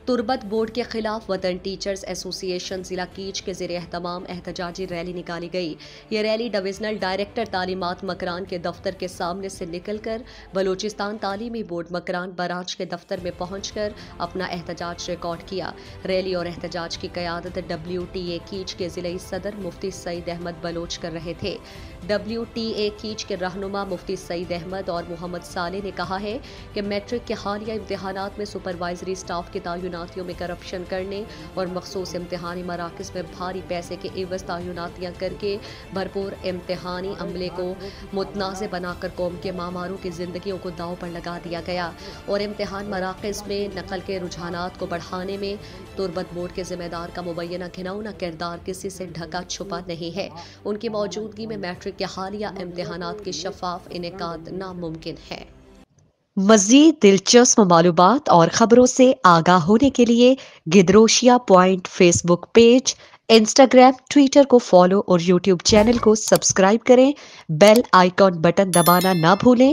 تربت board کے خلاف وطن ٹیچرز ایسوسی ایشن ضلع کیچ کے زیر اہتمام احتجاجی ریلی نکالی گئی۔ یہ ریلی ڈویژنل ڈائریکٹر تعلیمات مکران کے دفتر کے سامنے سے نکل کر بلوچستان تعلیمی بورڈ مکران برانچ کے دفتر میں پہنچ کر اپنا احتجاج ریکارڈ کیا۔ ریلی اور احتجاج کی قیادت WTA کیچ کے ضلعی صدر مفتی سعید احمد بلوچ کر رہے تھے۔ WTA کیچ کے رہنما مفتی سعید احمد اور محمد صالح نے کہا ہے کہ میٹرک کے حالیہ امتحانات میں سپروائزری سٹاف کی تعیناتیوں میں کرپشن کرنے اور مخصوص امتحانی مراکز میں بھاری پیسے کے عوض تعیناتیاں کر کے بھرپور امتحانی عملے کو متنازع بنا کر قوم کے معماروں کی زندگیوں کو داؤ پر لگا دیا گیا اور امتحان مراکز میں نقل کے رجحانات کو بڑھانے میں تربت بورڈ کے ذمہ دار کا مبینہ گھناؤنا کردار کسی سے ڈھکا چھپا نہیں ہے۔ ان کی موجودگی میں میٹرک کے حالیہ امتحانات کے شفاف انعقاد ناممکن ہے۔ مزید دلچسپ معلومات اور خبروں سے آگاہ ہونے کے لیے Gedrosia point Facebook page, Instagram, Twitter کو فالو اور یوٹیوب چینل کو سبسکرائب کریں۔ بیل آئیکن بٹن دبانا نہ بھولیں۔